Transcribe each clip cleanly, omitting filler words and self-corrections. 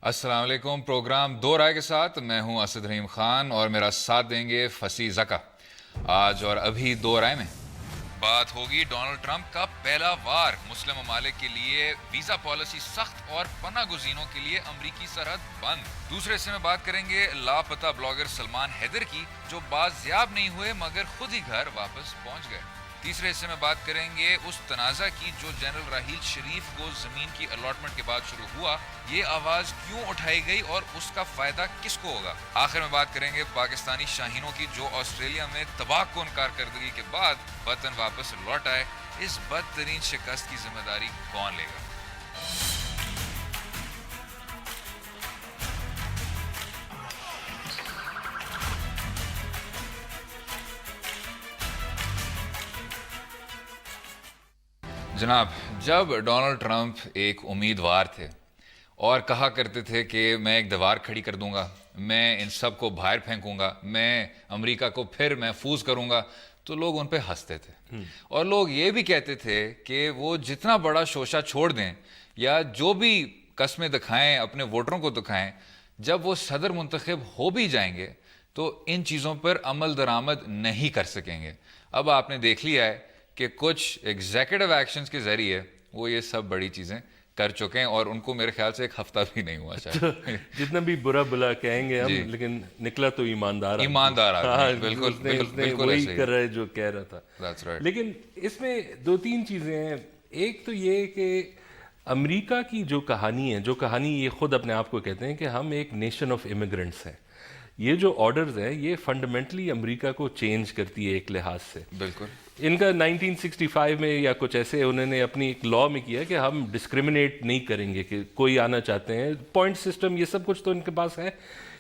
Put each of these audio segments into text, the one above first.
السلام علیکم. پروگرام دو رائے کے ساتھ میں ہوں اسد رحیم خان اور میرا ساتھ دیں گے فصیح زکا. آج اور ابھی دو رائے میں بات ہوگی ڈونلڈ ٹرمپ کا پہلا وار مسلم ممالک کے لیے ویزا پالیسی سخت اور پناہ گزینوں کے لیے امریکی سرحد بند. دوسرے حصے میں بات کریں گے لاپتہ بلاگر سلمان حیدر کی جو بازیاب نہیں ہوئے مگر خود ہی گھر واپس پہنچ گئے. تیسرے حصے میں بات کریں گے اس تنازع کی جو جنرل راحیل شریف کو زمین کی الاٹمنٹ کے بعد شروع ہوا. یہ آواز کیوں اٹھائی گئی اور اس کا فائدہ کس کو ہوگا. آخر میں بات کریں گے پاکستانی شاہینوں کی جو آسٹریلیا میں تباہ کن کارکردگی کے بعد وطن واپس لوٹ آئے. اس بدترین شکست کی ذمہ داری کون لے گا. جناب، جب ڈونلڈ ٹرمپ ایک امیدوار تھے اور کہا کرتے تھے کہ میں ایک دیوار کھڑی کر دوں گا، میں ان سب کو باہر پھینکوں گا، میں امریکہ کو پھر محفوظ کروں گا، تو لوگ ان پہ ہنستے تھے. اور لوگ یہ بھی کہتے تھے کہ وہ جتنا بڑا شوشہ چھوڑ دیں یا جو بھی قسمیں دکھائیں اپنے ووٹروں کو دکھائیں، جب وہ صدر منتخب ہو بھی جائیں گے تو ان چیزوں پر عمل درآمد نہیں کر سکیں گے. اب آپ نے دیکھ لیا ہے کہ کچھ ایگزیکٹو ایکشنز کے ذریعے وہ یہ سب بڑی چیزیں کر چکے ہیں اور ان کو میرے خیال سے ایک ہفتہ بھی نہیں ہوا شاید. جتنا بھی برا بلا کہیں گے ہم، لیکن نکلا تو ایماندار آدمی. بالکل وہی کر رہا ہے جو کہہ رہا تھا. لیکن اس میں دو تین چیزیں ہیں. ایک تو یہ کہ امریکہ کی جو کہانی ہے، جو کہانی یہ خود اپنے آپ کو کہتے ہیں کہ ہم ایک نیشن آف امیگرنٹس ہیں. یہ جو آرڈرز ہیں یہ فنڈامنٹلی امریکہ کو چینج کرتی ہے ایک لحاظ سے. بالکل. ان کا 1965 میں یا کچھ ایسے انہوں نے اپنی ایک لا میں کیا کہ ہم ڈسکریمنیٹ نہیں کریں گے کہ کوئی آنا چاہتے ہیں. پوائنٹ سسٹم یہ سب کچھ تو ان کے پاس ہے.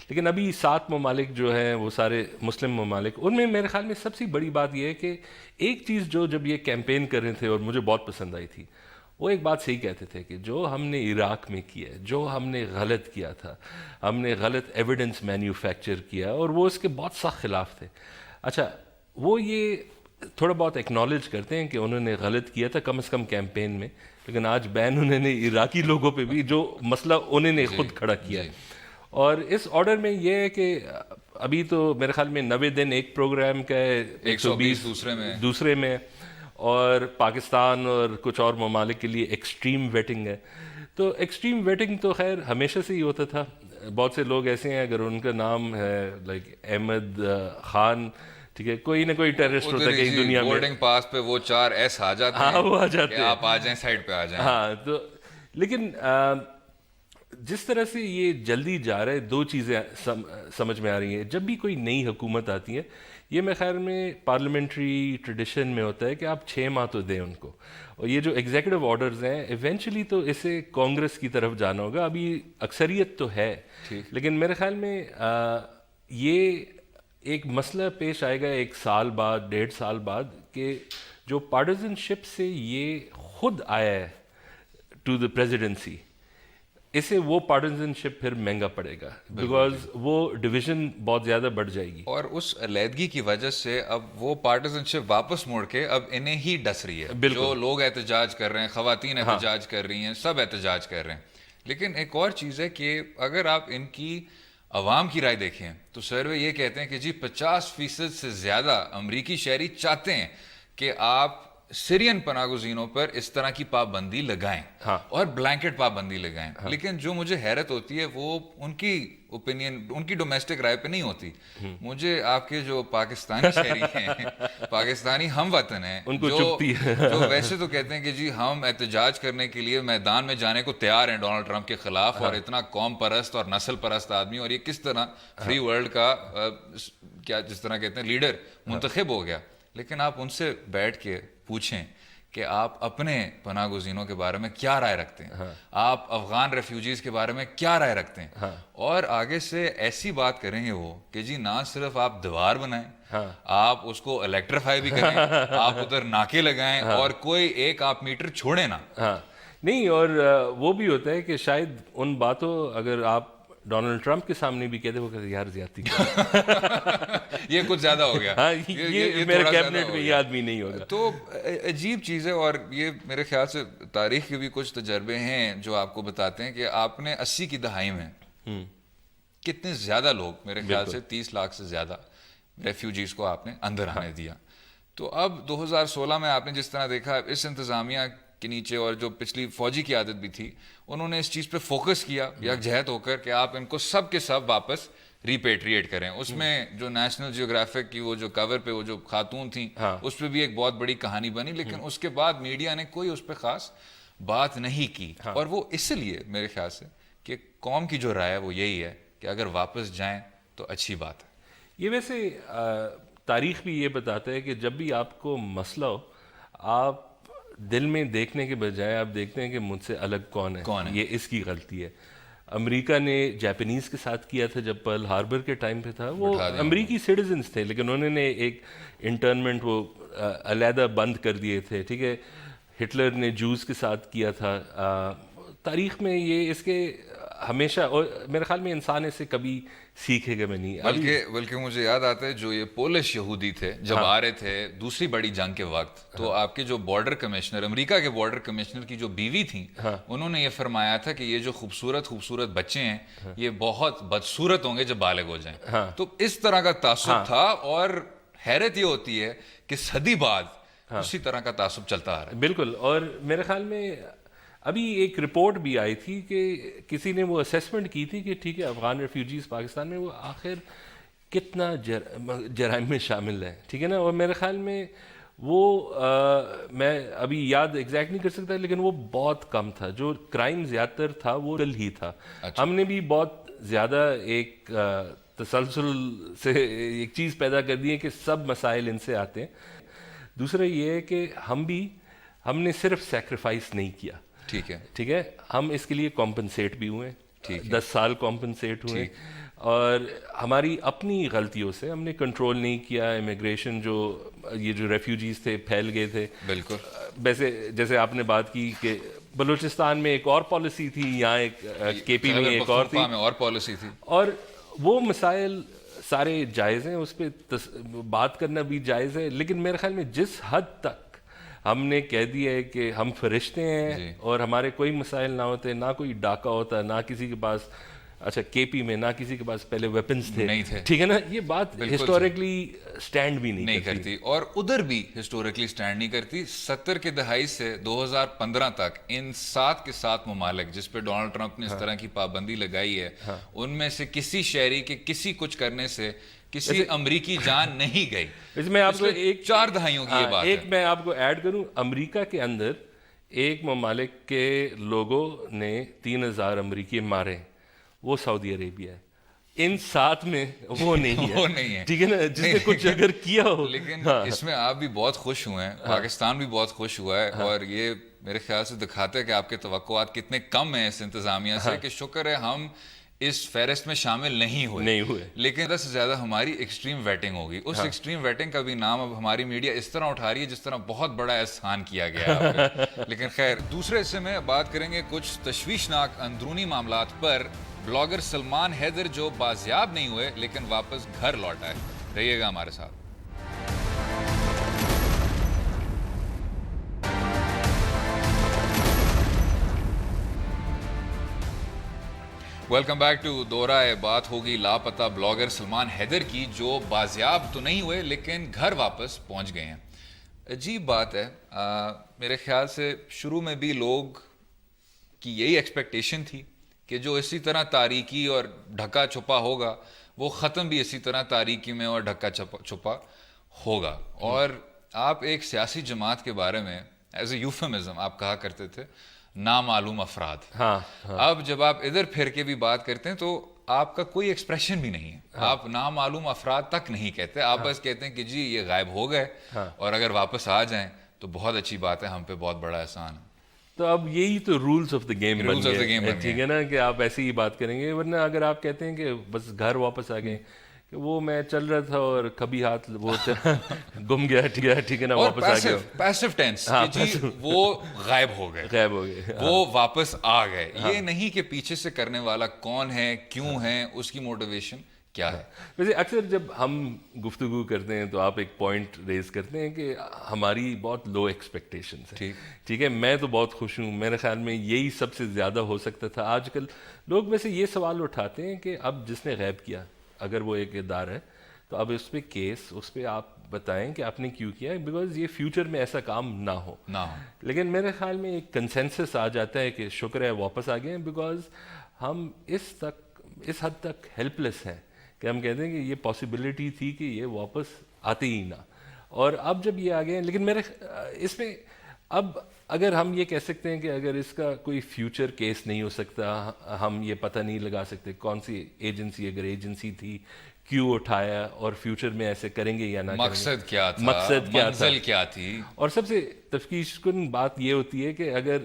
لیکن ابھی 7 ممالک جو ہیں وہ سارے مسلم ممالک، ان میں میرے خیال میں سب سے بڑی بات یہ ہے کہ ایک چیز جو جب یہ کیمپین کر رہے تھے اور مجھے بہت پسند آئی تھی، وہ ایک بات صحیح کہتے تھے کہ جو ہم نے عراق میں کیا ہے، جو ہم نے غلط کیا تھا، ہم نے غلط ایویڈنس مینوفیکچر کیا اور وہ اس کے بہت سخت خلاف تھے. اچھا، وہ یہ تھوڑا بہت ایکنالج کرتے ہیں کہ انہوں نے غلط کیا تھا کم از کم کیمپین میں، لیکن آج بین انہوں نے عراقی لوگوں پہ بھی جو مسئلہ انہوں نے خود کھڑا کیا ہے. اور اس آرڈر میں یہ ہے کہ ابھی تو میرے خیال میں 90 دن ایک پروگرام کا ہے، 120 دوسرے میں، اور پاکستان اور کچھ اور ممالک کے لیے ایکسٹریم ویٹنگ ہے. تو ایکسٹریم ویٹنگ تو خیر ہمیشہ سے ہی ہوتا تھا. بہت سے لوگ ایسے ہیں، اگر ان کا نام ہے لائک احمد خان، ٹھیک ہے، کوئی نہ کوئی ٹیررسٹ ہوتا ہے کہیں دنیا میں، بورڈنگ پاس پہ وہ 4 ایس آ جاتے ہیں. ہاں وہ آ جاتے ہیں، آپ آ جائیں سائڈ پہ آ جائیں. ہاں تو لیکن جس طرح سے یہ جلدی جا رہا ہے، دو چیزیں سمجھ میں آ رہی ہیں. جب بھی کوئی نئی حکومت آتی ہے، یہ میرے خیال میں پارلیمنٹری ٹریڈیشن میں ہوتا ہے کہ آپ 6 ماہ تو دیں ان کو. اور یہ جو ایگزیکٹو آرڈرز ہیں ایونچولی تو اسے کانگریس کی طرف جانا ہوگا. ابھی اکثریت تو ہے، لیکن میرے خیال میں یہ ایک مسئلہ پیش آئے گا 1 سال بعد، 1.5 سال بعد، کہ جو پارٹیزن شپ سے یہ خود آیا ہے ٹو دا پریزیڈنسی، اسے وہ پارٹیزن شپ پھر مہنگا پڑے گا، بیکاز وہ ڈویژن بہت زیادہ بڑھ جائے گی. اور اس علیحدگی کی وجہ سے اب وہ پارٹیزن شپ واپس موڑ کے اب انہیں ہی ڈس رہی ہے. جو لوگ احتجاج کر رہے ہیں، خواتین احتجاج کر رہی ہیں، سب احتجاج کر رہے ہیں. لیکن ایک اور چیز ہے کہ اگر آپ ان کی عوام کی رائے دیکھیں تو سروے یہ کہتے ہیں کہ جی 50% سے زیادہ امریکی شہری چاہتے ہیں کہ آپ سیرین پناہ گزینوں پر اس طرح کی پابندی لگائیں اور بلینکٹ پابندی لگائیں. لیکن جو مجھے حیرت ہوتی ہے وہ ان کی اوپینین، ان کی ڈومیسٹک رائے پہ نہیں ہوتی. مجھے آپ کے جو پاکستانی شہری ہیں، پاکستانی ہم وطن ہیں، جو ویسے تو کہتے ہیں کہ جی ہم احتجاج کرنے کے لیے میدان میں جانے کو تیار ہیں ڈونلڈ ٹرمپ کے خلاف، اور اتنا قوم پرست اور نسل پرست آدمی، اور یہ کس طرح فری ورلڈ کا کیا جس طرح کہتے ہیں لیڈر منتخب ہو گیا. لیکن آپ ان سے بیٹھ کے پوچھیں کہ آپ اپنے پناہ گزینوں کے بارے میں کیا رائے رکھتے ہیں، آپ افغان ریفیوجیز کے بارے میں کیا رائے رکھتے ہیں، اور آگے سے ایسی بات کریں گے وہ کہ جی نہ صرف آپ دیوار بنائیں، آپ اس کو الیکٹریفائی بھی کریں، آپ ادھر ناکے لگائیں، اور کوئی ایک آپ میٹر چھوڑیں نا. نہیں، اور وہ بھی ہوتا ہے کہ شاید ان باتوں اگر آپ ڈونلڈ ٹرمپ کے سامنے بھی کہتے وہ کہتے یار زیادتی یہ کچھ زیادہ ہو گیا, یہ میرے کیبنٹ میں یہ آدمی نہیں ہوگا. تو عجیب چیز ہے. اور یہ میرے خیال سے تاریخ کے بھی کچھ تجربے ہیں جو آپ کو بتاتے ہیں کہ آپ نے 80 کی دہائی میں کتنے زیادہ لوگ, میرے خیال سے 30 لاکھ سے زیادہ ریفیوجیز کو آپ نے اندر آنے دیا. تو اب 2016 میں آپ نے جس طرح دیکھا اس انتظامیہ کے نیچے, اور جو پچھلی فوجی کی عادت بھی تھی, انہوں نے اس چیز پہ فوکس کیا یکجہت ہو کر کہ آپ ان کو سب کے سب واپس ریپیٹریٹ کریں. اس میں جو نیشنل جیوگرافک کی وہ جو کور پہ وہ جو خاتون تھیں اس پہ بھی ایک بہت بڑی کہانی بنی, لیکن اس کے بعد میڈیا نے کوئی اس پہ خاص بات نہیں کی. اور وہ اس لیے میرے خیال سے کہ قوم کی جو رائے ہے وہ یہی ہے کہ اگر واپس جائیں تو اچھی بات ہے. یہ ویسے تاریخ بھی یہ بتاتا ہے کہ جب بھی آپ کو مسئلہ ہو, آپ دل میں دیکھنے کے بجائے آپ دیکھتے ہیں کہ مجھ سے الگ کون ہے, یہ اس کی غلطی ہے. امریکہ نے جاپنیز کے ساتھ کیا تھا جب پرل ہاربر کے ٹائم پہ تھا, وہ امریکی سٹیزنز تھے لیکن انہوں نے ایک انٹرنمنٹ وہ علیحدہ بند کر دیے تھے, ٹھیک ہے. ہٹلر نے جوز کے ساتھ کیا تھا. تاریخ میں یہ اس کے ہمیشہ, اور میرے خیال میں انسان اس سے کبھی سیکھے گا بھی نہیں. بلکہ مجھے یاد آتا ہے جو یہ پولش یہودی تھے جب آ رہے تھے دوسری بڑی جنگ کے وقت, تو آپ کے جو بارڈر کمشنر, امریکہ کے بارڈر کمشنر کی جو بیوی تھیں, انہوں نے یہ فرمایا تھا کہ یہ جو خوبصورت بچے ہیں یہ بہت بدصورت ہوں گے جب بالغ ہو جائیں. تو اس طرح کا تعصب تھا, اور حیرت یہ ہوتی ہے کہ صدی بعد اسی طرح کا تعصب چلتا آ رہا ہے. بالکل. اور میرے خیال میں ابھی ایک رپورٹ بھی آئی تھی کہ کسی نے وہ اسیسمنٹ کی تھی کہ ٹھیک ہے افغان ریفیوجیز پاکستان میں وہ آخر کتنا جرائم میں شامل ہے, ٹھیک ہے نا. اور میرے خیال میں وہ میں ابھی یاد ایگزیکٹ نہیں کر سکتا لیکن وہ بہت کم تھا. جو کرائم زیادہ تر تھا وہ کل ہی تھا. ہم نے بھی بہت زیادہ ایک تسلسل سے ایک چیز پیدا کر دی ہے کہ سب مسائل ان سے آتے ہیں. دوسرا یہ ہے کہ ہم نے صرف سیکریفائس نہیں کیا, ٹھیک ہے, ہم اس کے لیے کمپنسیٹ بھی ہوئے, 10 سال کمپنسیٹ ہوئے. اور ہماری اپنی غلطیوں سے ہم نے کنٹرول نہیں کیا امیگریشن, یہ جو ریفیوجیز تھے پھیل گئے تھے. بالکل. ویسے جیسے آپ نے بات کی کہ بلوچستان میں ایک اور پالیسی تھی, یہاں ایک کے پی میں ایک اور تھی, اور پالیسی تھی, اور وہ مسائل سارے جائز ہیں, اس پہ بات کرنا بھی جائز ہے. لیکن میرے خیال میں جس حد تک ہم نے کہہ دیا ہے کہ ہم فرشتے ہیں اور ہمارے کوئی مسائل نہ ہوتے, نہ کوئی ڈاکہ ہوتا, نہ کسی کے پاس, اچھا کے پی میں نہ کسی کے پاس پہلے ویپنز تھے, ٹھیک ہے نا, یہ بات ہسٹوریکلی سٹینڈ بھی نہیں کرتی. اور ادھر بھی ہسٹوریکلی سٹینڈ نہیں کرتی. 70 کی دہائی سے 2015 تک ان 7 کے 7 ممالک جس پہ ڈونلڈ ٹرمپ نے اس طرح کی پابندی لگائی ہے, ان میں سے کسی شہری کے کسی کچھ کرنے سے کسی امریکی جان نہیں گئی. اس میں آپ کو ایک 4 دہائیوں کی یہ بات ہے. ایک میں آپ کو ایڈ کروں, امریکہ کے اندر ایک ممالک کے لوگوں نے 3000 امریکی مارے, وہ سعودی عربیہ ہے. ان 7 میں وہ نہیں ہے, ٹھیک ہے نا, جس نے کچھ اگر کیا ہو. لیکن اس میں آپ بھی بہت خوش ہوئے ہیں, پاکستان بھی بہت خوش ہوا ہے, اور یہ میرے خیال سے دکھاتے ہیں کہ آپ کے توقعات کتنے کم ہیں اس انتظامیہ سے, کہ شکر ہے ہم اس فہرست میں شامل نہیں ہوئے. لیکن زیادہ سے زیادہ ہماری ایکسٹریم ویٹنگ ہوگی. اس ایکسٹریم ویٹنگ کا بھی نام اب ہماری میڈیا اس طرح اٹھا رہی ہے جس طرح بہت بڑا احسان کیا گیا ہے. لیکن خیر, دوسرے حصے میں بات کریں گے کچھ تشویشناک اندرونی معاملات پر. بلاگر سلمان حیدر جو بازیاب نہیں ہوئے لیکن واپس گھر لوٹ آئے. رہیے گا ہمارے ساتھ. ویلکم بیک ٹو دورہ. بات ہوگی لاپتہ بلاگر سلمان حیدر کی, جو بازیاب تو نہیں ہوئے لیکن گھر واپس پہنچ گئے ہیں. عجیب بات ہے, میرے خیال سے شروع میں بھی لوگ کی یہی ایکسپیکٹیشن تھی کہ جو اسی طرح تاریکی اور ڈھکا چھپا ہوگا وہ ختم بھی اسی طرح تاریکی میں اور ڈھکا چھپا ہوگا. اور آپ ایک سیاسی جماعت کے بارے میں ایز اے یوفیمزم آپ کہا کرتے تھے نامعلوم افراد. اب جب آپ ادھر پھر کے بھی بات کرتے ہیں تو آپ کا کوئی ایکسپریشن بھی نہیں ہے, آپ نامعلوم افراد تک نہیں کہتے, آپ بس کہتے ہیں کہ جی یہ غائب ہو گئے, اور اگر واپس آ جائیں تو بہت اچھی بات ہے, ہم پہ بہت بڑا احسان ہے. تو اب یہی تو رولز آف دا گیم بن گئے, ٹھیک ہے نا, کہ آپ ایسے ہی بات کریں گے. ورنہ اگر آپ کہتے ہیں کہ بس گھر واپس آ گئے, کہ وہ میں چل رہا تھا اور کبھی ہاتھ وہ گم گیا, ٹھیک ہے نا, واپس آ گیا. پیسو ٹینس, جی وہ غائب ہو گئے, وہ واپس آ گئے. یہ نہیں کہ پیچھے سے کرنے والا کون ہے, کیوں ہے, اس کی موٹیویشن کیا ہے. ویسے اکثر جب ہم گفتگو کرتے ہیں تو آپ ایک پوائنٹ ریز کرتے ہیں کہ ہماری بہت لو ایکسپیکٹیشنس ہیں. ٹھیک ہے, میں تو بہت خوش ہوں, میرے خیال میں یہی سب سے زیادہ ہو سکتا تھا. آج کل لوگ ویسے یہ سوال اٹھاتے ہیں کہ اب جس نے غیب کیا, اگر وہ ایک ادار ہے تو اب اس پہ کیس, اس پہ آپ بتائیں کہ آپ نے کیوں کیا, بیکاز یہ فیوچر میں ایسا کام نہ ہو. لیکن میرے خیال میں ایک کنسنسس آ جاتا ہے کہ شکر ہے واپس آ گئے ہیں, بیکاز ہم اس حد تک ہیلپ لیس ہیں کہ ہم کہتے ہیں کہ یہ پاسبلٹی تھی کہ یہ واپس آتے ہی نہ, اور اب جب یہ آ گئے ہیں. لیکن میرے اس میں اب اگر ہم یہ کہہ سکتے ہیں کہ اگر اس کا کوئی فیوچر کیس نہیں ہو سکتا, ہم یہ پتہ نہیں لگا سکتے کون سی ایجنسی, اگر ایجنسی تھی کیوں اٹھایا, اور فیوچر میں ایسے کریں گے یا نہ, مقصد کیا تھا, مقصد کیا تھا, منزل کیا تھی. اور سب سے تفکیش کن بات یہ ہوتی ہے کہ اگر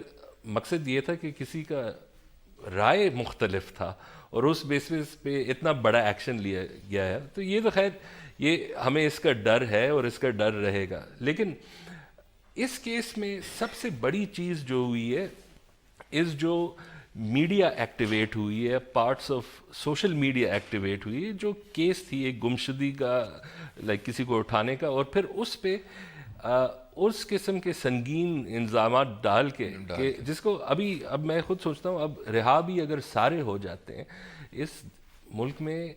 مقصد یہ تھا کہ کسی کا رائے مختلف تھا اور اس بیسس پہ اتنا بڑا ایکشن لیا گیا ہے, تو یہ تو خیر یہ ہمیں اس کا ڈر ہے اور اس کا ڈر رہے گا. لیکن اس کیس میں سب سے بڑی چیز جو ہوئی ہے, جو میڈیا ایکٹیویٹ ہوئی ہے, parts of social media activate ہوئی ہے, جو کیس تھی ایک گمشدگی کا, لائک کسی کو اٹھانے کا, اور پھر اس پہ اس قسم کے سنگین الزامات ڈال کے کہ جس کو اب میں خود سوچتا ہوں, اب رہا بھی اگر سارے ہو جاتے ہیں اس ملک میں,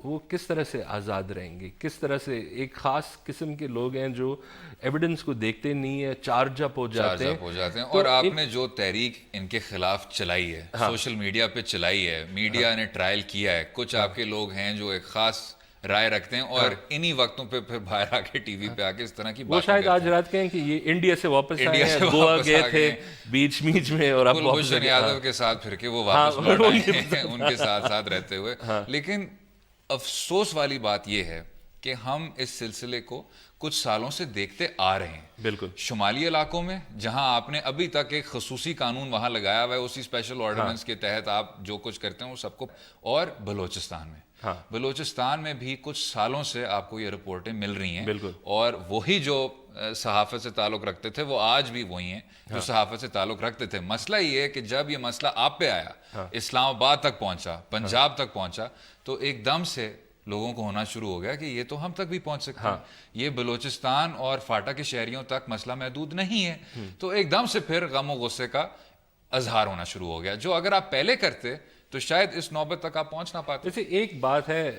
وہ کس طرح سے آزاد رہیں گے, کس طرح سے. ایک خاص قسم کے لوگ ہیں جو ایویڈنس کو دیکھتے نہیں ہیں, چارج اپ ہو جاتے ہیں. اور آپ نے جو تحریک ان کے خلاف چلائی ہے, سوشل میڈیا پہ چلائی ہے, میڈیا نے ٹرائل کیا ہے, کچھ آپ کے لوگ ہیں جو ایک خاص رائے رکھتے ہیں اور انہی وقتوں پہ پھر باہر آ کے ٹی وی پہ آ کے اس طرح کی وہ شاید آج رات کہیں کہ یہ انڈیا سے واپس آئے ہیں, گوا گئے تھے بیچ میں, اور اب کلبھوشن یادو کے ساتھ پھر کے وہ واپس لوٹ آئے ہیں ان کے ساتھ ساتھ رہتے ہوئے. لیکن افسوس والی بات یہ ہے کہ ہم اس سلسلے کو کچھ سالوں سے دیکھتے آ رہے ہیں. بالکل شمالی علاقوں میں جہاں آپ نے ابھی تک ایک خصوصی قانون وہاں لگایا ہوا ہے, اسی اسپیشل آرڈیننس کے تحت آپ جو کچھ کرتے ہیں وہ سب کو, اور بلوچستان میں بھی کچھ سالوں سے آپ کو یہ رپورٹیں مل رہی ہیں. اور وہی جو صحافت سے تعلق رکھتے تھے وہ آج بھی وہی ہیں جو صحافت سے تعلق رکھتے تھے. مسئلہ یہ ہے کہ جب یہ مسئلہ آپ پہ آیا, اسلام آباد تک پہنچا, پنجاب تک پہنچا, تو ایک دم سے لوگوں کو ہونا شروع ہو گیا کہ یہ تو ہم تک بھی پہنچ سکتے ہیں, یہ بلوچستان اور فاٹا کے شہریوں تک مسئلہ محدود نہیں ہے. تو ایک دم سے پھر غم و غصے کا اظہار ہونا شروع ہو گیا, جو اگر آپ پہلے کرتے تو شاید اس نوبت تک آپ پہنچ نہ پاتے. جیسے ایک بات ہے,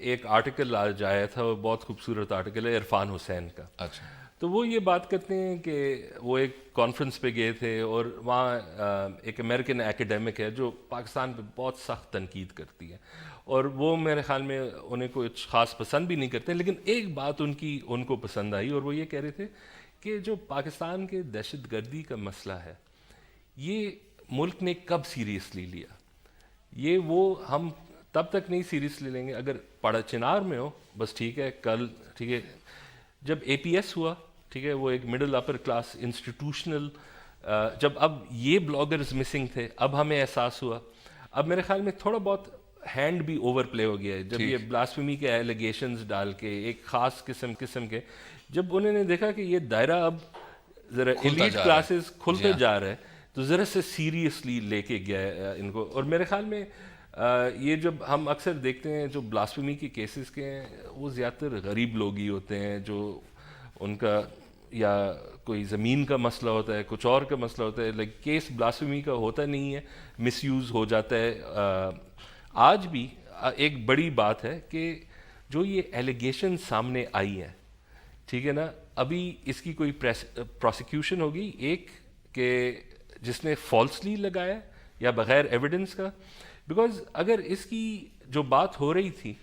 ایک آرٹیکل آج آیا تھا, وہ بہت خوبصورت آرٹیکل ہے عرفان حسین کا. اچھا. تو وہ یہ بات کرتے ہیں کہ وہ ایک کانفرنس پہ گئے تھے, اور وہاں ایک امریکن ایکیڈیمک ہے جو پاکستان پہ بہت سخت تنقید کرتی ہے, اور وہ میرے خیال میں انہیں کچھ خاص پسند بھی نہیں کرتے. لیکن ایک بات ان کو پسند آئی, اور وہ یہ کہہ رہے تھے کہ جو پاکستان کے دہشت گردی کا مسئلہ ہے, یہ ملک نے کب سیریسلی لیا. یہ وہ ہم تب تک نہیں سیریسلی لیں گے اگر پڑا چنار میں ہو, بس ٹھیک ہے, کل ٹھیک ہے, جب اے پی ایس ہوا, ٹھیک ہے, وہ ایک مڈل اپر کلاس انسٹیٹیوشنل, جب اب یہ بلاگرز مسنگ تھے, اب ہمیں احساس ہوا. اب میرے خیال میں تھوڑا بہت ہینڈ بھی اوور پلے ہو گیا ہے, جب یہ بلاسفیمی کے ایلیگیشنز ڈال کے ایک خاص قسم کے, جب انہوں نے دیکھا کہ یہ دائرہ اب ذرا ایلیٹ کلاسز کھلتے جا رہا ہے, تو ذرا سے سیریسلی لے کے گیا ہے ان کو. اور میرے خیال میں یہ جب ہم اکثر دیکھتے ہیں جو بلاسفیمی کے کیسز کے ہیں, وہ زیادہ تر غریب لوگ ہی ہوتے ہیں, جو ان کا یا کوئی زمین کا مسئلہ ہوتا ہے, کچھ اور کا مسئلہ ہوتا ہے, لائک کیس بلاسفیمی کا ہوتا نہیں ہے, مس یوز ہو جاتا ہے. آج بھی ایک بڑی بات ہے کہ جو یہ ایلیگیشن سامنے آئی ہیں, ٹھیک ہے نا, ابھی اس کی کوئی پروسیکیوشن ہوگی, ایک کہ جس نے فالسلی لگایا یا بغیر ایویڈنس کا, بیکاز اگر اس کی جو بات ہو رہی تھی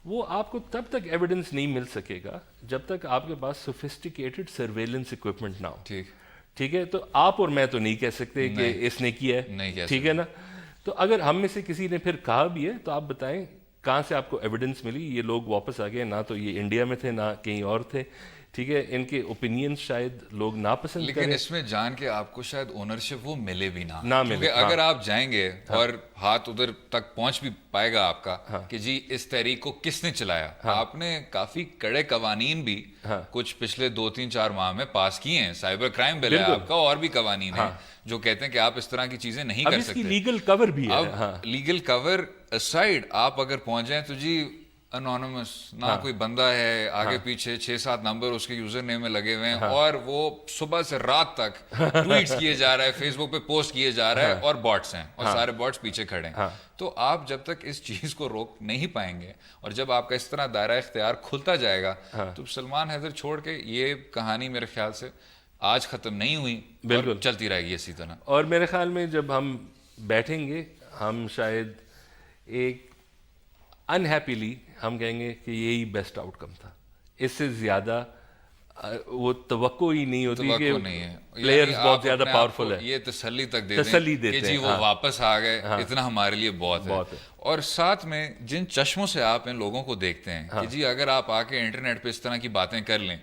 وہ آپ کو تب تک ایویڈنس نہیں مل سکے گا جب تک آپ کے پاس سوفسٹیکیٹڈ سرویلنس اکوپمنٹ نہ ہو. ٹھیک ہے, تو آپ اور میں تو نہیں کہہ سکتے کہ اس نے کیا ہے, ٹھیک ہے نا. تو اگر ہم میں سے کسی نے پھر کہا بھی ہے تو آپ بتائیں کہاں سے آپ کو ایویڈنس ملی. یہ لوگ واپس آ گئے, نہ تو یہ انڈیا میں تھے نہ کہیں اور تھے, ٹھیک ہے, ان کے اوپینینز شاید لوگ ناپسند کریں. لیکن اس میں جان کے آپ کو شاید اونرشپ وہ ملے بھی نہ ملے, کیونکہ اگر آپ جائیں گے اور ہاتھ ادھر تک پہنچ بھی پائے گا آپ کا کہ جی اس تحریک کو کس نے چلایا. آپ نے کافی کڑے قوانین بھی کچھ پچھلے 2-3-4 ماہ میں پاس کیے ہیں, سائبر کرائم بل ہے آپ کا, اور بھی قوانین ہیں جو کہتے ہیں کہ آپ اس طرح کی چیزیں نہیں کر سکتے. لیگل کور بھی ہے. اب لیگل کور aside آپ اگر پہنچ جائیں تو جی انونیمس نہ کوئی بندہ ہے, آگے پیچھے 6-7 نمبر اس کے یوزر نیم میں لگے ہوئے ہیں, اور وہ صبح سے رات تک ٹویٹس کیے جا رہا ہے, فیس بک پہ پوسٹ کیے جا رہا ہے, اور باٹس ہیں, اور سارے باٹس پیچھے کھڑے ہیں. تو آپ جب تک اس چیز کو روک نہیں پائیں گے, اور جب آپ کا اس طرح دائرہ اختیار کھلتا جائے گا, تو سلمان حیدر چھوڑ کے یہ کہانی میرے خیال سے آج ختم نہیں ہوئی, بالکل چلتی رہے گی اسی طرح. اور میرے خیال میں جب ہم بیٹھیں گے, ہم شاید ایک انہیپیلی ہم کہیں گے کہ یہی بیسٹ آؤٹ کم تھا, اس سے زیادہ وہ توقع ہی نہیں ہوتی کہ پلیئرز بہت زیادہ پاورفل ہے, یہ تسلی تک دیتے کہ جی وہ واپس آ گئے, اتنا ہمارے لیے بہت ہے. اور ساتھ میں جن چشموں سے آپ ان لوگوں کو دیکھتے ہیں کہ جی اگر آپ آ کے انٹرنیٹ پہ اس طرح کی باتیں کر لیں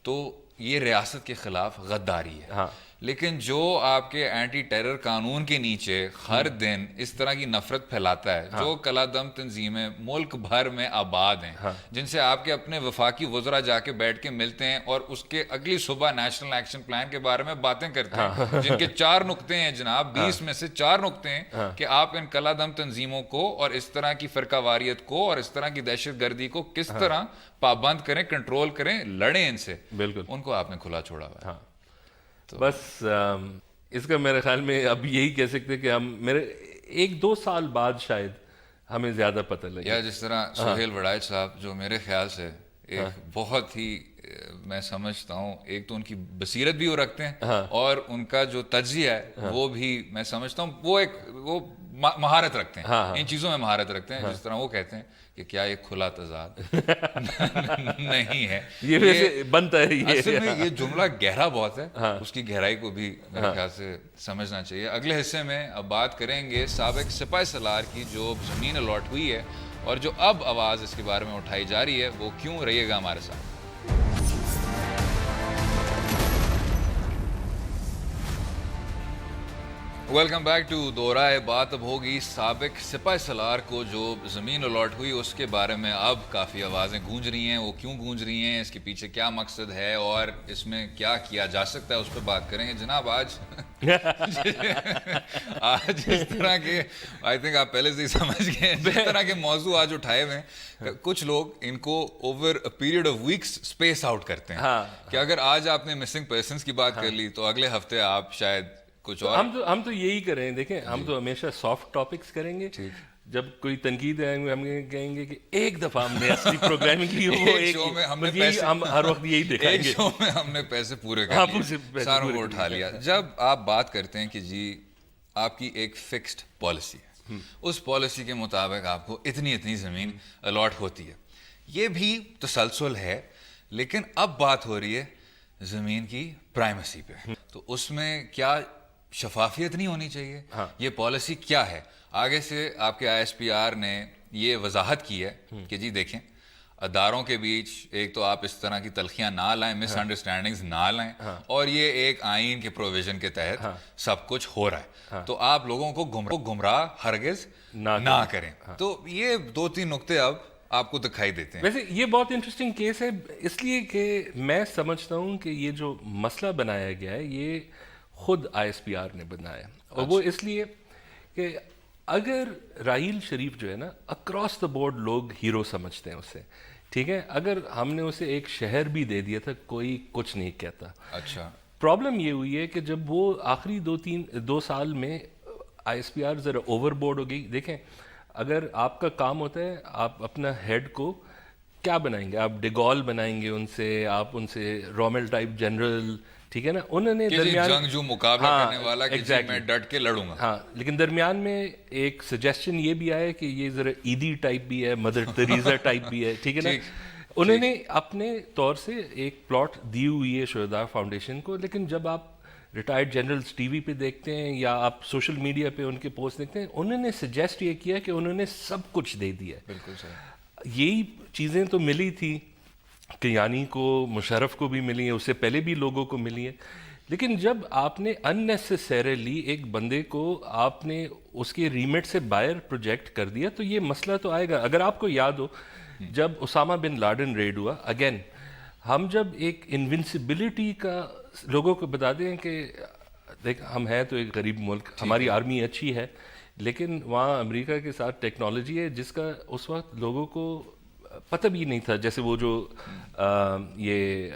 تو یہ ریاست کے خلاف غداری ہے, لیکن جو آپ کے اینٹی ٹیرر قانون کے نیچے ہر دن اس طرح کی نفرت پھیلاتا ہے, جو کلا دم تنظیمیں ملک بھر میں آباد ہیں, جن سے آپ کے اپنے وفاقی وزراء جا کے بیٹھ کے ملتے ہیں اور اس کے اگلی صبح نیشنل ایکشن پلان کے بارے میں باتیں کرتے ہیں, جن کے 4 نقطے ہیں جناب, 20 میں سے 4 نقطے ہیں کہ آپ ان کلا دم تنظیموں کو اور اس طرح کی فرقہ واریت کو اور اس طرح کی دہشت گردی کو کس طرح پابند کریں, کنٹرول کریں, لڑیں ان سے. بالکل, ان کو آپ نے کھلا چھوڑا ہوا ہے. بس اس کا میرے خیال میں اب یہی کہہ سکتے کہ ہم 1-2 سال بعد شاید ہمیں زیادہ پتہ لگے. یا جس طرح سہیل وڑائچ صاحب, جو میرے خیال سے ایک بہت ہی, میں سمجھتا ہوں ایک تو ان کی بصیرت بھی وہ رکھتے ہیں, اور ان کا جو تجزیہ ہے وہ بھی میں سمجھتا ہوں وہ مہارت رکھتے ہیں, ان چیزوں میں مہارت رکھتے ہیں. جس طرح وہ کہتے ہیں کہ کیا یہ کھلا تضاد نہیں ہے, یہ ویسے بنتا ہے. اصل میں یہ جملہ گہرا بہت ہے, اس کی گہرائی کو بھی میرے خیال سے سمجھنا چاہیے. اگلے حصے میں اب بات کریں گے سابق سپاہی سالار کی جو زمین الاٹ ہوئی ہے, اور جو اب آواز اس کے بارے میں اٹھائی جا رہی ہے وہ کیوں. رہیے گا ہمارے ساتھ. ویلکم بیک ٹو دورائے بات. اب ہوگی سابق سپاہی سالار کو جو زمین الاٹ ہوئی اس کے بارے میں. اب کافی آوازیں گونج رہی ہیں, وہ کیوں گونج رہی ہیں, اس کے پیچھے کیا مقصد ہے, اور اس میں کیا کیا جا سکتا ہے, اس پہ بات کریں گے جناب. آج اس طرح کے آئی تھنک آپ پہلے سے ہی سمجھ گئے, جس طرح کے موضوع آج اٹھائے ہوئے ہیں, کچھ لوگ ان کو over a period of weeks space out کرتے ہیں کہ اگر آج آپ نے مسنگ پرسنس کی بات کر لی تو اگلے ہفتے آپ شاید کچھ اور. ہم تو یہی کریں, دیکھیں ہم تو ہمیشہ سافٹ ٹاپکس کریں گے. جب کوئی تنقید آئیں گے ہم کہیں گے کہ ایک دفعہ ہم نے اصلی پروگرامنگ کی, ہم ہر وقت یہی دکھائیں گے, ایک شو میں ہم نے پیسے پورے کر لیے, ساروں کو اٹھا لیا. جب آپ بات کرتے ہیں کہ جی آپ کی ایک فکسڈ پالیسی ہے, اس پالیسی کے مطابق آپ کو اتنی زمین الاٹ ہوتی ہے, یہ بھی تسلسل ہے, لیکن اب بات ہو رہی ہے زمین کی پرائمیسی پہ. تو اس میں کیا شفافیت نہیں ہونی چاہیے؟ یہ پالیسی کیا ہے؟ آگے سے آپ کے ISPR نے یہ وضاحت کی ہے کہ جی دیکھیں, اداروں کے بیچ ایک تو آپ اس طرح کی تلخیاں نہ لائیں, مس انڈرسٹینڈنگز نہ لائیں, اور یہ ایک آئین کے پروویژن کے تحت سب کچھ ہو رہا ہے, تو آپ لوگوں کو گمراہ ہرگز نہ کریں. تو یہ 2-3 نقطے اب آپ کو دکھائی دیتے ہیں. ویسے یہ بہت انٹرسٹنگ کیس ہے, اس لیے کہ میں سمجھتا ہوں کہ یہ جو مسئلہ بنایا گیا ہے یہ خود ISPR نے بنایا, اور وہ اس لیے کہ اگر راحیل شریف جو ہے نا, اکراس دا بورڈ لوگ ہیرو سمجھتے ہیں اسے, ٹھیک ہے, اگر ہم نے اسے ایک شہر بھی دے دیا تھا کوئی کچھ نہیں کہتا. اچھا, پرابلم یہ ہوئی ہے کہ جب وہ آخری 2 سال میں ISPR ذرا اوور بورڈ ہو گئی. دیکھیں اگر آپ کا کام ہوتا ہے, آپ اپنا ہیڈ کو کیا بنائیں گے, آپ ڈیگول بنائیں گے ان سے, آپ ان سے رومل ٹائپ جنرل, ٹھیک ہے نا, انہوں نے درمیان جنگجو مقابلہ کرنے والا کہ جی میں ڈٹ کے لڑوں گا. ہاں, لیکن درمیان میں ایک سجیسشن یہ بھی آیا کہ یہ ذرا ایدی ٹائپ بھی ہے, مدر ٹریزا ٹائپ بھی ہے, ٹھیک ہے نا. انہوں نے اپنے طور سے ایک پلاٹ دی ہوئی ہے شہداء فاؤنڈیشن کو, لیکن جب آپ ریٹائرڈ جنرلز ٹی وی پہ دیکھتے ہیں یا آپ سوشل میڈیا پہ ان کے پوسٹ دیکھتے ہیں, انہوں نے سجیسٹ یہ کیا کہ انہوں نے سب کچھ دے دیا. بالکل صحیح. یہی چیزیں تو ملی تھی, کیانی کو, مشرف کو بھی ملی ہیں, اس سے پہلے بھی لوگوں کو ملی ہیں, لیکن جب آپ نے اننیسیسریلی ایک بندے کو آپ نے اس کے ریمٹ سے باہر پروجیکٹ کر دیا تو یہ مسئلہ تو آئے گا. اگر آپ کو یاد ہو جب اسامہ بن لادن ریڈ ہوا, اگین ہم جب ایک انونسبلٹی کا لوگوں کو بتاتے ہیں کہ دیکھ ہم ہیں تو ایک غریب ملک, ہماری آرمی اچھی ہے, لیکن وہاں امریکہ کے ساتھ ٹیکنالوجی ہے جس کا اس وقت لوگوں کو پتہ بھی نہیں تھا. جیسے وہ جو یہ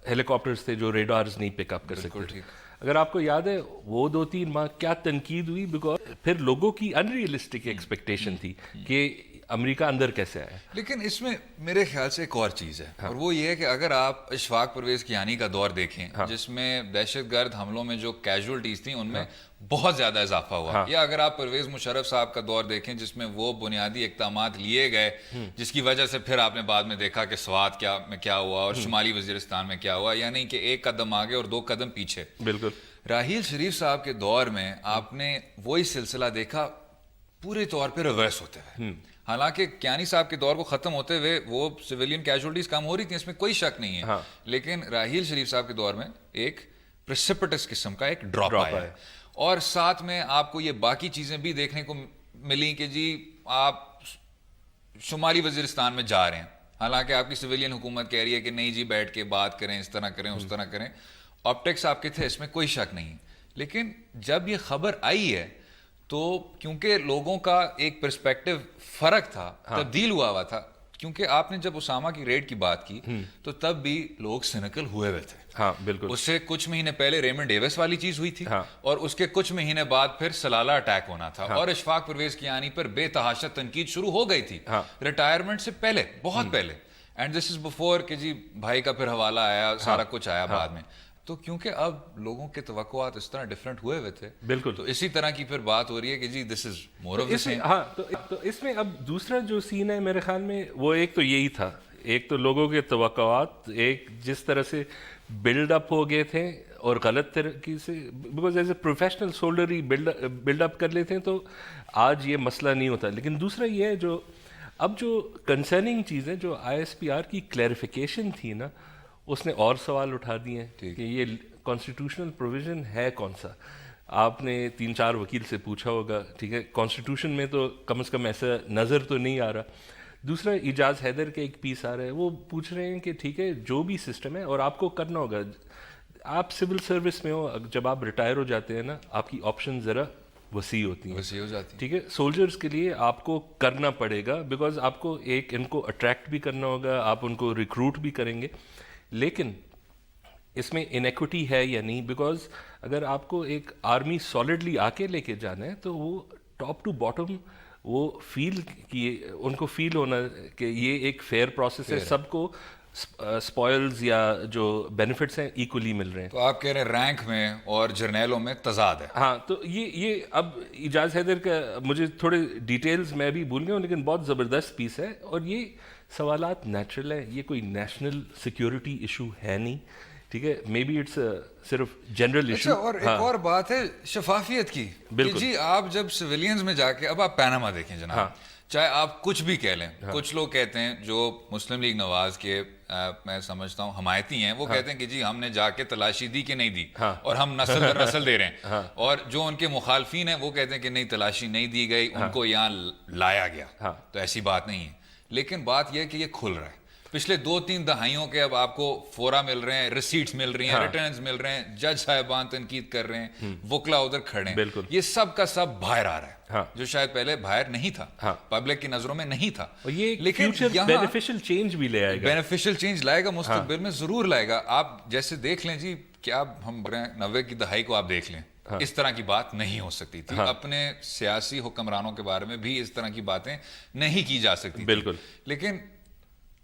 ہیلی کاپٹرز تھے جو ریڈارز نہیں پک اپ کر سکتے. اگر آپ کو یاد ہے وہ 2-3 ماہ کیا تنقید ہوئی، بیکاز پھر لوگوں کی ان ریئلسٹک ایکسپیکٹیشن تھی کہ امریکہ اندر کیسے آیا. لیکن اس میں میرے خیال سے ایک اور چیز ہے، اور وہ یہ ہے کہ اگر آپ اشفاق پرویز کیانی کا دور دیکھیں جس میں دہشت گرد حملوں میں جو کیجولٹیز تھیں ان میں بہت زیادہ اضافہ ہوا، یا اگر آپ پرویز مشرف صاحب کا دور دیکھیں جس میں وہ بنیادی اقدامات لیے گئے جس کی وجہ سے پھر آپ نے بعد میں دیکھا کہ سوات میں کیا ہوا اور شمالی وزیرستان میں کیا ہوا، یعنی کہ 1 قدم آگے اور 2 قدم پیچھے. بالکل. راحیل شریف صاحب کے دور میں آپ نے وہی سلسلہ دیکھا پورے طور پہ ریورس ہوتے ہوئے. حالانکہ کیانی صاحب کے دور کو ختم ہوتے ہوئے وہ سویلین کیجولٹیز کم ہو رہی تھیں، اس میں کوئی شک نہیں ہے، لیکن راحیل شریف صاحب کے دور میں ایک پریسپٹس قسم کا ایک ڈراپ آیا ہے. اور ساتھ میں آپ کو یہ باقی چیزیں بھی دیکھنے کو ملی کہ جی آپ شمالی وزیرستان میں جا رہے ہیں، حالانکہ آپ کی سویلین حکومت کہہ رہی ہے کہ نہیں جی بیٹھ کے بات کریں، اس طرح کریں اس طرح کریں. آپٹکس آپ کے تھے، اس میں کوئی شک نہیں. لیکن جب یہ خبر آئی ہے تو کیونکہ لوگوں کا ایک پرسپیکٹو فرق تھا، تبدیل ہوا تھا. کیونکہ آپ نے جب اسامہ کی ریڈ کی بات کی تو تب بھی لوگ سینیکل ہوئے تھے. ہاں بالکل. اس سے کچھ مہینے پہلے ریمنڈ ڈیوس والی چیز ہوئی تھی، اور اس کے کچھ مہینے بعد پھر سلالہ اٹیک ہونا تھا، اور اشفاق پرویز کیانی پر بے تحاشا تنقید شروع ہو گئی تھی ریٹائرمنٹ سے پہلے، بہت پہلے. اینڈ دس از بفور کہ جی بھائی کا پھر حوالہ آیا، سارا کچھ آیا بعد میں. تو کیونکہ اب لوگوں کے توقعات اس طرح ڈفرینٹ ہوئے تھے، بالکل، تو اسی طرح کی پھر بات ہو رہی ہے کہ جی دس از مور آف دی سیم. ہاں تو اس میں اب دوسرا جو سین ہے میرے خیال میں وہ ایک تو یہی تھا، ایک تو لوگوں کے توقعات ایک جس طرح سے بلڈ اپ ہو گئے تھے اور غلط طریقے سے، because as a professional soldier ہی بلڈ اپ کر لیتے ہیں تو آج یہ مسئلہ نہیں ہوتا. لیکن دوسرا یہ ہے جو اب جو کنسرننگ چیز ہے، جو ISPR کی کلیریفیکیشن تھی نا، اس نے اور سوال اٹھا دیے ہیں کہ یہ کانسٹیٹیوشنل پروویژن ہے کون سا. آپ نے 3-4 وکیل سے پوچھا ہوگا، ٹھیک ہے، کانسٹیٹیوشن میں تو کم از کم ایسا نظر تو نہیں آ رہا. دوسرا اعجاز حیدر کا ایک پیس آ رہا ہے، وہ پوچھ رہے ہیں کہ ٹھیک ہے جو بھی سسٹم ہے اور آپ کو کرنا ہوگا، آپ سول سروس میں ہو، جب آپ ریٹائر ہو جاتے ہیں نا آپ کی آپشن ذرا وسیع ہوتی ہیں، وسیع ہو جاتی ہیں. ٹھیک ہے، سولجرز کے لیے آپ کو کرنا پڑے گا، بیکاز آپ کو ایک ان کو اٹریکٹ بھی کرنا ہوگا، آپ ان کو ریکروٹ بھی کریں گے. لیکن اس میں انیکوٹی ہے یا نہیں، بیکاز اگر آپ کو ایک آرمی سالڈلی آ کے لے کے جانا ہے تو وہ ٹاپ ٹو باٹم وہ فیل کیے، ان کو فیل ہونا کہ یہ ایک فیئر پروسیس ہے، سب کو اسپوائلز یا جو بینیفٹس ہیں ایکولی مل رہے ہیں. تو آپ کہہ رہے ہیں رینک میں اور جرنیلوں میں تضاد ہے. ہاں تو یہ اب اعجاز حیدر کا مجھے تھوڑے ڈیٹیلز میں بھی بھول گیا ہوں، لیکن بہت زبردست پیس ہے. اور یہ سوالات نیچرل ہے، یہ کوئی نیشنل سیکیورٹی ایشو ہے نہیں، ٹھیک ہے، مے بی اٹس صرف جنرل ایشو. اور ایک اور بات ہے شفافیت کی، کہ جی آپ جب سویلینز میں جا کے، اب آپ پیناما دیکھیں جناب، چاہے آپ کچھ بھی کہہ لیں، کچھ لوگ کہتے ہیں جو مسلم لیگ نواز کے میں سمجھتا ہوں حمایتی ہیں، وہ کہتے ہیں کہ جی ہم نے جا کے تلاشی دی کہ نہیں دی، اور ہم نسل در نسل دے رہے ہیں. اور جو ان کے مخالفین ہیں وہ کہتے ہیں کہ نہیں تلاشی نہیں دی گئی، ان کو یہاں لایا گیا. تو ایسی بات نہیں ہے. لیکن بات یہ ہے کہ یہ کھل رہا ہے. پچھلے 2-3 دہائیوں کے اب آپ کو فورا مل رہے ہیں، ریسیٹس مل رہی ہیں، ریٹرنز مل رہے ہیں، جج صاحبان تنقید کر رہے ہیں، وکلا ادھر کھڑے ہیں. یہ سب کا سب باہر آ رہا ہے، جو شاید پہلے باہر نہیں تھا، پبلک کی نظروں میں نہیں تھا. لیکن بینیفیشل چینج بھی لے آئے گا، بینیفیشل چینج لائے گا، مستقبل میں ضرور لائے گا. آپ جیسے دیکھ لیں جی، کیا ہم 90 کی دہائی کو آپ دیکھ لیں، اس طرح کی بات نہیں ہو سکتی تھی. اپنے سیاسی حکمرانوں کے بارے میں بھی اس طرح کی باتیں نہیں کی جا سکتی. بالکل. لیکن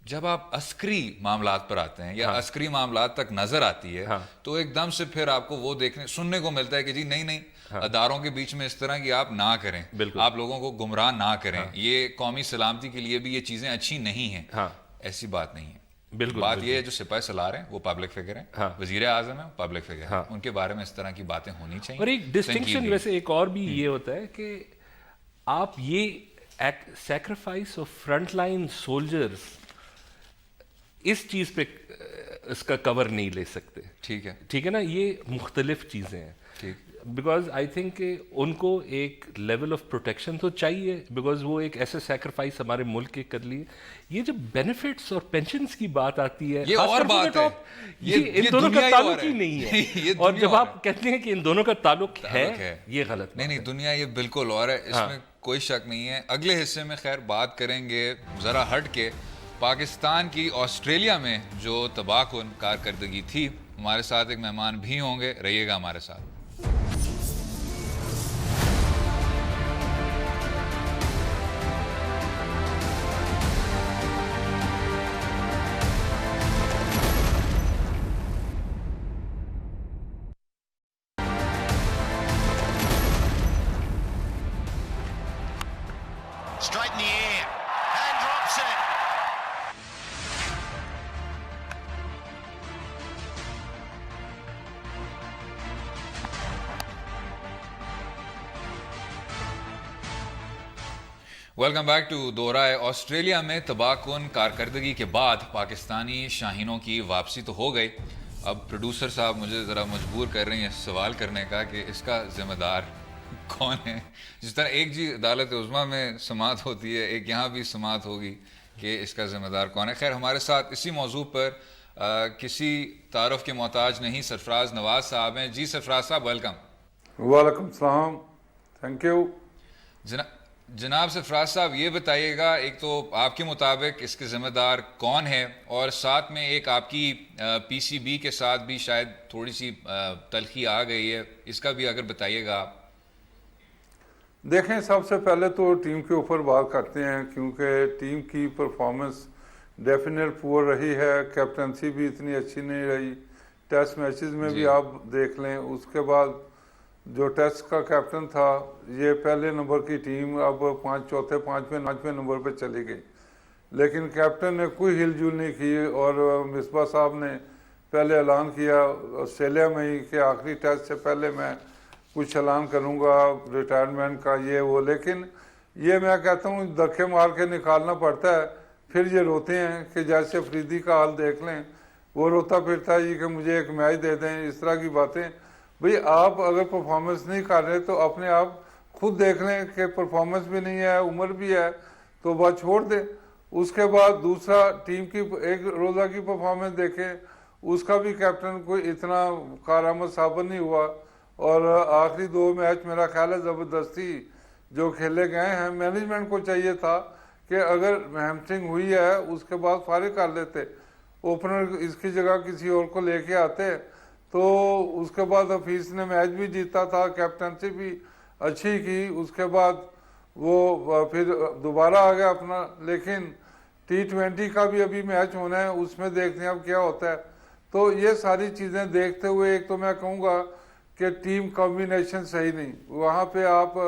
جب آپ عسکری معاملات پر آتے ہیں یا عسکری معاملات تک نظر آتی ہے تو ایک دم سے پھر آپ کو وہ دیکھنے سننے کو ملتا ہے کہ جی نہیں اداروں کے بیچ میں اس طرح کی آپ نہ کریں، آپ لوگوں کو گمراہ نہ کریں، یہ قومی سلامتی کے لیے بھی یہ چیزیں اچھی نہیں ہیں. ایسی بات نہیں ہے. بالکل. بات یہ ہے جو سپاہی سالار ہیں وہ پبلک فگر ہیں، وزیر اعظم ہیں پبلک فگر ہیں، ان کے بارے میں اس طرح کی باتیں ہونی چاہیے. اور ایک ڈسٹنکشن ویسے ایک اور بھی یہ ہوتا ہے کہ آپ یہ sacrifice of front line soldiers اس چیز پہ اس کا کور نہیں لے سکتے. ٹھیک ہے، ٹھیک ہے نا، یہ مختلف چیزیں ہیں. بیکاز آئی تھنک کہ ان کو ایک لیول آف پروٹیکشن تو چاہیے, بیکاز وہ ایک ایسے سیکریفائس ہمارے ملک کے کر لیے. یہ جو بینیفٹس اور پینشنس کی بات آتی ہے, یہ اور بات ہے, یہ ان دونوں کا تعلق ہی نہیں ہے. اور جب آپ کہتے ہیں کہ ان دونوں کا تعلق ہے, یہ غلط. نہیں, دنیا یہ بالکل اور ہے, اس میں کوئی شک نہیں ہے. اگلے حصے میں خیر بات کریں گے ذرا ہٹ کے پاکستان کی آسٹریلیا میں جو تباہ کن کارکردگی تھی. ہمارے ساتھ ایک مہمان بھی ہوں گے, رہیے گا ہمارے ساتھ. Straight in the air and drops it. Welcome back to دورائے. آسٹریلیا میں تباہ کن کارکردگی کے بعد پاکستانی شاہینوں کی واپسی تو ہو گئی. اب پروڈیوسر صاحب مجھے ذرا مجبور کر رہی ہیں سوال کرنے کا کہ اس کا ذمہ دار کون ہے. جس طرح ایک جی عدالت عظمیٰ میں سماعت ہوتی ہے, ایک یہاں بھی سماعت ہوگی کہ اس کا ذمہ دار کون ہے. خیر ہمارے ساتھ اسی موضوع پر کسی تعارف کے محتاج نہیں سرفراز نواز صاحب ہیں. جی سرفراز صاحب ویلکم. وعلیکم السلام, تھینک یو. جناب سرفراز صاحب یہ بتائیے گا, ایک تو آپ کے مطابق اس کے ذمہ دار کون ہے, اور ساتھ میں ایک آپ کی پی سی بی کے ساتھ بھی شاید تھوڑی سی تلخی آ گئی ہے, اس کا بھی اگر بتائیے گا آپ. دیکھیں, سب سے پہلے تو ٹیم کے اوپر بات کرتے ہیں, کیونکہ ٹیم کی پرفارمنس ڈیفینیٹ پور رہی ہے. کیپٹنسی بھی اتنی اچھی نہیں رہی. ٹیسٹ میچز میں بھی آپ دیکھ لیں, اس کے بعد جو ٹیسٹ کا کیپٹن تھا, یہ پہلے نمبر کی ٹیم اب چوتھے پانچویں نمبر پہ چلی گئی, لیکن کیپٹن نے کوئی ہل جل نہیں کی. اور مصباح صاحب نے پہلے اعلان کیا آسٹریلیا میں ہی کہ آخری ٹیسٹ سے پہلے میں کچھ اعلان کروں گا ریٹائرمنٹ کا, یہ وہ. لیکن یہ میں کہتا ہوں دھکے مار کے نکالنا پڑتا ہے. پھر یہ روتے ہیں کہ جیسے افریدی کا حال دیکھ لیں, وہ روتا پھرتا ہے یہ کہ مجھے ایک میچ دے دیں, اس طرح کی باتیں. بھئی آپ اگر پرفارمنس نہیں کر رہے تو اپنے آپ خود دیکھ لیں کہ پرفارمنس بھی نہیں ہے, عمر بھی ہے, تو بات چھوڑ دیں. اس کے بعد دوسرا ٹیم کی ایک روزہ کی پرفارمنس دیکھیں, اس کا بھی کیپٹن کوئی اتنا کارآمد ثابت نہیں ہوا. اور آخری 2 میچ میرا خیال ہے زبردستی جو کھیلے گئے ہیں. مینجمنٹ کو چاہیے تھا کہ اگر ہیمسٹرنگ ہوئی ہے اس کے بعد فارغ کر لیتے, اوپنر اس کی جگہ کسی اور کو لے کے آتے, تو اس کے بعد حفیظ نے میچ بھی جیتا تھا, کیپٹنسی بھی اچھی کی. اس کے بعد وہ پھر دوبارہ آ گیا اپنا. لیکن T20 کا بھی ابھی میچ ہونا ہے, اس میں دیکھتے ہیں اب کیا ہوتا ہے. تو یہ ساری چیزیں دیکھتے ہوئے ایک تو میں کہوں گا کہ ٹیم کمبینیشن صحیح نہیں. وہاں پہ آپ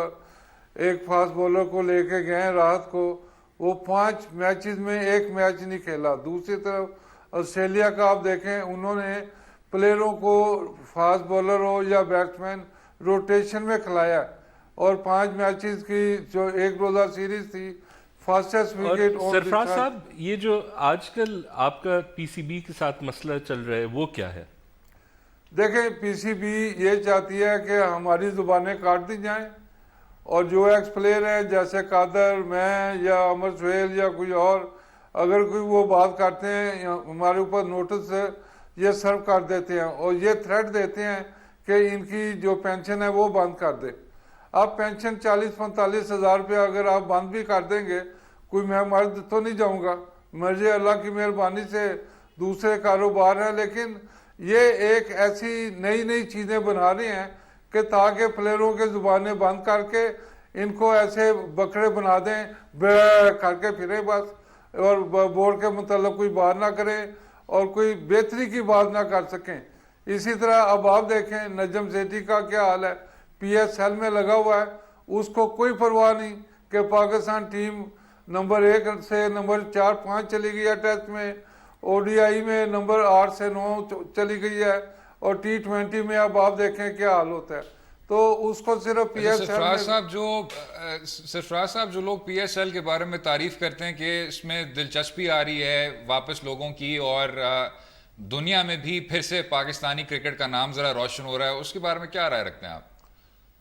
ایک فاسٹ بولر کو لے کے گئے راحت کو, وہ 5 میچز میں 1 میچ نہیں کھیلا. دوسری طرف آسٹریلیا کا آپ دیکھیں, انہوں نے پلیئروں کو فاسٹ بولر ہو یا بیٹسمین روٹیشن میں کھلایا, اور 5 میچز کی جو ایک روزہ سیریز تھی فاسٹسٹ وکٹ. سرفراز صاحب یہ جو آج کل آپ کا پی سی بی کے ساتھ مسئلہ چل رہا ہے وہ کیا ہے؟ دیکھیں, پی سی بی یہ چاہتی ہے کہ ہماری زبانیں کاٹ دی جائیں, اور جو ایکس پلیئر ہیں جیسے قادر, میں یا عمر سہیل یا کوئی اور, اگر کوئی وہ بات کرتے ہیں ہمارے اوپر نوٹس یہ سرو کر دیتے ہیں, اور یہ تھریٹ دیتے ہیں کہ ان کی جو پینشن ہے وہ بند کر دے. آپ پینشن 40-45 ہزار روپے اگر آپ بند بھی کر دیں گے, کوئی میں مرد تو نہیں جاؤں گا, مجھے اللہ کی مہربانی سے دوسرے کاروبار ہیں. لیکن یہ ایک ایسی نئی چیزیں بنا رہے ہیں کہ تاکہ پلیئروں کے زبانیں بند کر کے ان کو ایسے بکرے بنا دیں, کر کے پھریں بس, اور بورڈ کے متعلق کوئی بات نہ کریں اور کوئی بہتری کی بات نہ کر سکیں. اسی طرح اب آپ دیکھیں نجم سیٹھی کا کیا حال ہے, پی ایس ایل میں لگا ہوا ہے, اس کو کوئی پرواہ نہیں کہ پاکستان ٹیم نمبر 1 سے نمبر 4-5 چلی گئی ہے ٹیسٹ میں, او ڈی آئی میں نمبر 8 سے 9 چلی گئی ہے, اور T20 میں اب آپ دیکھیں کیا حال ہوتا ہے. تو اس کو صرف پی ایس ایل سرفراز صاحب جو لوگ پی ایس ایل کے بارے میں تعریف کرتے ہیں کہ اس میں دلچسپی آ رہی ہے واپس لوگوں کی, اور دنیا میں بھی پھر سے پاکستانی کرکٹ کا نام ذرا روشن ہو رہا ہے, اس کے بارے میں کیا رائے رکھتے ہیں آپ؟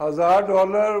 $1000